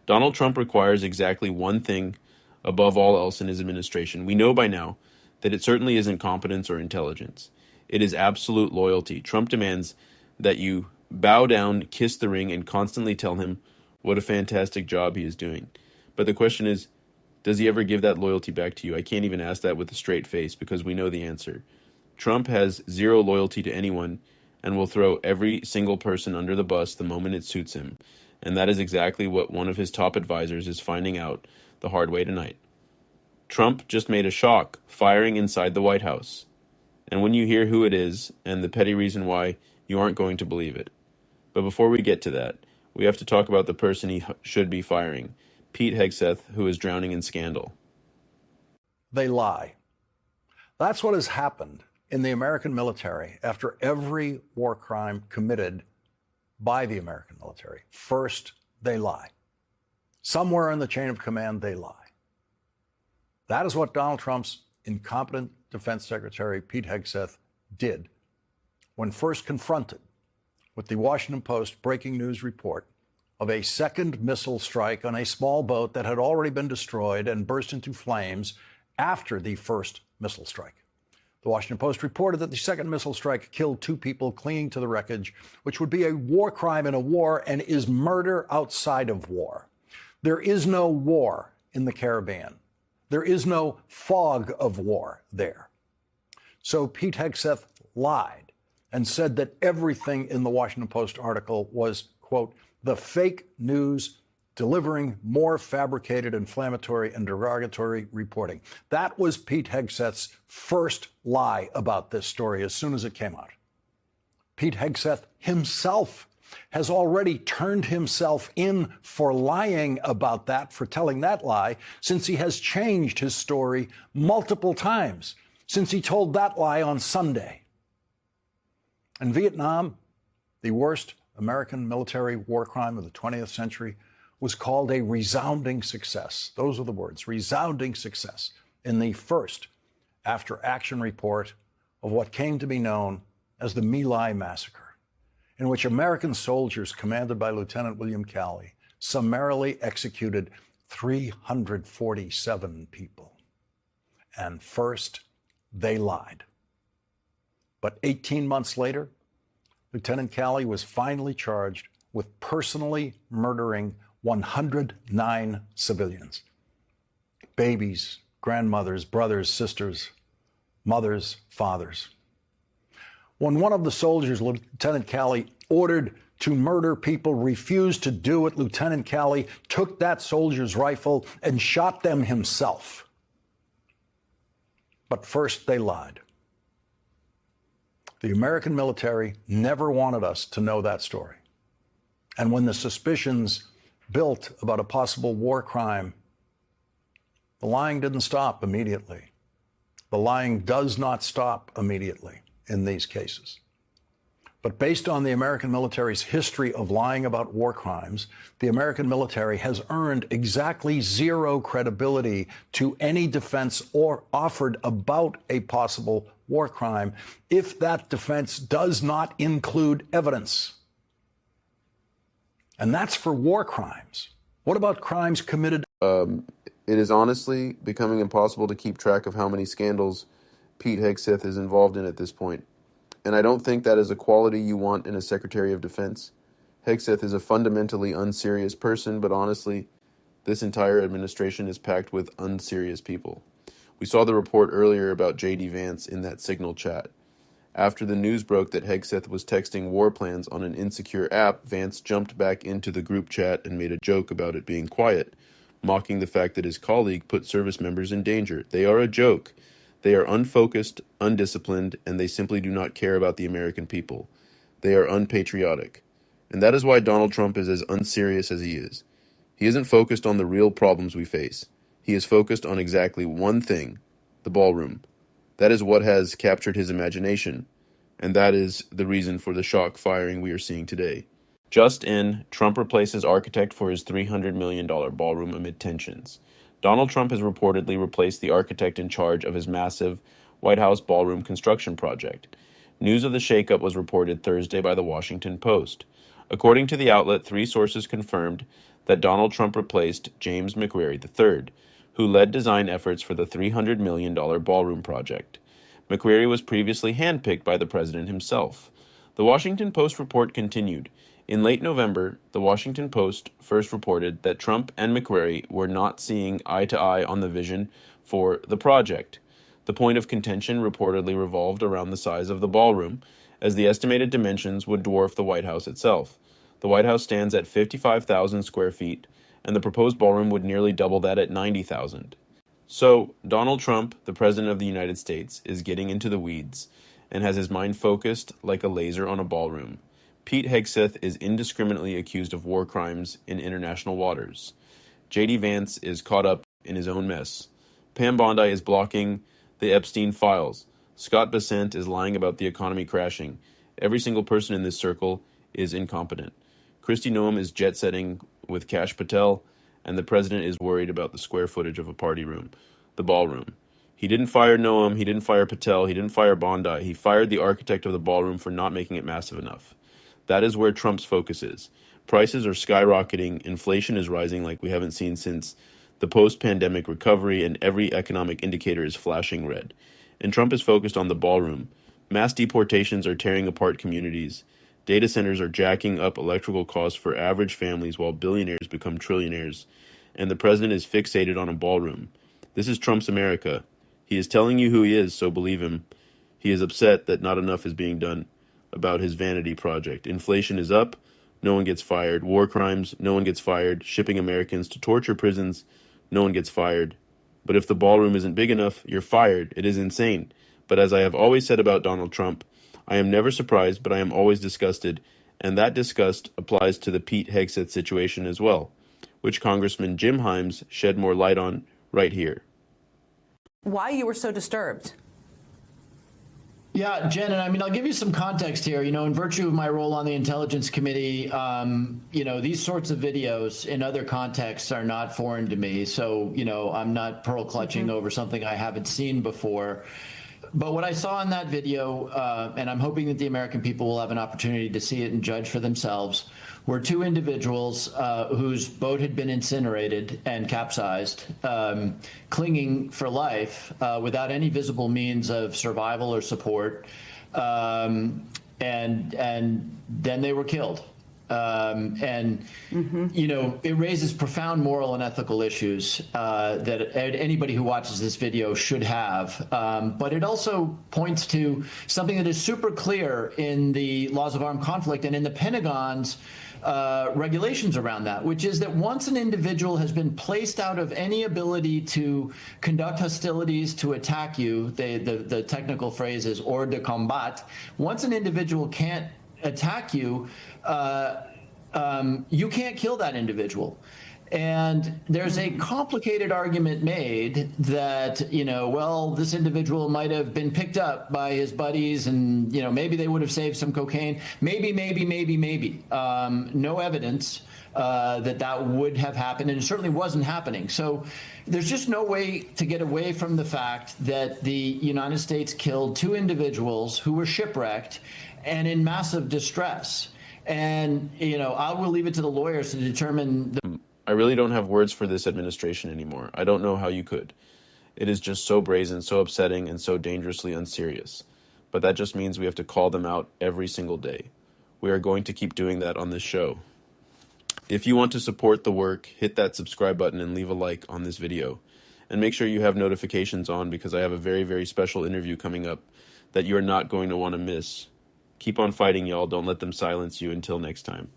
Donald Trump requires exactly one thing above all else in his administration. We know by now that it certainly isn't competence or intelligence. It is absolute loyalty. Trump demands that you bow down, kiss the ring, and constantly tell him what a fantastic job he is doing. But the question is, does he ever give that loyalty back to you? I can't even ask that with a straight face because we know the answer. Trump has zero loyalty to anyone and will throw every single person under the bus the moment it suits him. And that is exactly what one of his top advisors is finding out the hard way tonight. Trump just made a shock firing inside the White House. And when you hear who it is and the petty reason why, you aren't going to believe it. But before we get to that, we have to talk about the person he should be firing, Pete Hegseth, who is drowning in scandal. They lie. That's what has happened in the American military after every war crime committed by the American military. First, they lie. Somewhere in the chain of command, they lie. That is what Donald Trump's incompetent Defense Secretary, Pete Hegseth, did when first confronted with the Washington Post breaking news report of a second missile strike on a small boat that had already been destroyed and burst into flames after the first missile strike. The Washington Post reported that the second missile strike killed 2 people clinging to the wreckage, which would be a war crime in a war and is murder outside of war. There is no war in the Caribbean. There is no fog of war there. So Pete Hegseth lied and said that everything in the Washington Post article was, quote, the fake news delivering more fabricated, inflammatory, and derogatory reporting. That was Pete Hegseth's first lie about this story as soon as it came out. Pete Hegseth himself has already turned himself in for lying about that, for telling that lie, since he has changed his story multiple times since he told that lie on Sunday. In Vietnam, the worst American military war crime of the 20th century, was called a resounding success. Those are the words, resounding success, in the first after-action report of what came to be known as the My Lai Massacre, in which American soldiers commanded by Lieutenant William Calley summarily executed 347 people. And first, they lied. But 18 months later, Lieutenant Calley was finally charged with personally murdering 109 civilians. Babies, grandmothers, brothers, sisters, mothers, fathers. When one of the soldiers Lieutenant Calley ordered to murder people refused to do it, Lieutenant Calley took that soldier's rifle and shot them himself. But first they lied. The American military never wanted us to know that story. And when the suspicions built about a possible war crime, the lying didn't stop immediately. The lying does not stop immediately in these cases. But based on the American military's history of lying about war crimes, the American military has earned exactly zero credibility to any defense or offered about a possible war crime if that defense does not include evidence. And that's for war crimes. What about crimes committed? It is honestly becoming impossible to keep track of how many scandals Pete Hegseth is involved in at this point. And I don't think that is a quality you want in a Secretary of Defense. Hegseth is a fundamentally unserious person, but honestly, this entire administration is packed with unserious people. We saw the report earlier about J.D. Vance in that Signal chat. After the news broke that Hegseth was texting war plans on an insecure app, Vance jumped back into the group chat and made a joke about it being quiet, mocking the fact that his colleague put service members in danger. They are a joke. They are unfocused, undisciplined, and they simply do not care about the American people. They are unpatriotic. And that is why Donald Trump is as unserious as he is. He isn't focused on the real problems we face. He is focused on exactly one thing, the ballroom. That is what has captured his imagination, and that is the reason for the shock firing we are seeing today. Just in, Trump replaces architect for his $300 million ballroom amid tensions. Donald Trump has reportedly replaced the architect in charge of his massive White House ballroom construction project. News of the shakeup was reported Thursday by the Washington Post. According to the outlet, 3 sources confirmed that Donald Trump replaced James McRery III, who led design efforts for the $300 million ballroom project. McRery was previously handpicked by the president himself. The Washington Post report continued. In late November, the Washington Post first reported that Trump and McRery were not seeing eye to eye on the vision for the project. The point of contention reportedly revolved around the size of the ballroom, as the estimated dimensions would dwarf the White House itself. The White House stands at 55,000 square feet, and the proposed ballroom would nearly double that at 90,000. So, Donald Trump, the President of the United States, is getting into the weeds and has his mind focused like a laser on a ballroom. Pete Hegseth is indiscriminately accused of war crimes in international waters. J.D. Vance is caught up in his own mess. Pam Bondi is blocking the Epstein files. Scott Bessent is lying about the economy crashing. Every single person in this circle is incompetent. Kristi Noem is jet-setting with Kash Patel, and the president is worried about the square footage of a party room, the ballroom. He didn't fire Noem, he didn't fire Patel, he didn't fire Bondi. He fired the architect of the ballroom for not making it massive enough. That is where Trump's focus is. Prices are skyrocketing, inflation is rising like we haven't seen since the post-pandemic recovery, and every economic indicator is flashing red. And Trump is focused on the ballroom. Mass deportations are tearing apart communities. Data centers are jacking up electrical costs for average families while billionaires become trillionaires. And the president is fixated on a ballroom. This is Trump's America. He is telling you who he is, so believe him. He is upset that not enough is being done about his vanity project. Inflation is up, no one gets fired. War crimes, no one gets fired. Shipping Americans to torture prisons, no one gets fired. But if the ballroom isn't big enough, you're fired. It is insane. But as I have always said about Donald Trump, I am never surprised, but I am always disgusted, and that disgust applies to the Pete Hegseth situation as well, which Congressman Jim Himes shed more light on right here. Why you were so disturbed? Yeah, Jen, and I mean, I'll give you some context here. In virtue of my role on the Intelligence Committee, these sorts of videos in other contexts are not foreign to me. So, I'm not pearl clutching over something I haven't seen before. But what I saw in that video, and I'm hoping that the American people will have an opportunity to see it and judge for themselves, were 2 individuals whose boat had been incinerated and capsized, clinging for life without any visible means of survival or support, and then they were killed. It raises profound moral and ethical issues that anybody who watches this video should have. But it also points to something that is super clear in the laws of armed conflict and in the Pentagon's regulations around that, which is that once an individual has been placed out of any ability to conduct hostilities, to attack you, the technical phrase is hors de combat, once an individual can't attack you, you can't kill that individual. And there's a complicated argument made that, this individual might have been picked up by his buddies and, maybe they would have saved some cocaine. Maybe. No evidence that would have happened, and it certainly wasn't happening. So there's just no way to get away from the fact that the United States killed 2 individuals who were shipwrecked and in massive distress. And, I will leave it to the lawyers to determine I really don't have words for this administration anymore. I don't know how you could. It is just so brazen, so upsetting, and so dangerously unserious. But that just means we have to call them out every single day. We are going to keep doing that on this show. If you want to support the work, hit that subscribe button and leave a like on this video. And make sure you have notifications on, because I have a very, very special interview coming up that you're not going to want to miss. Keep on fighting, y'all. Don't let them silence you. Until next time.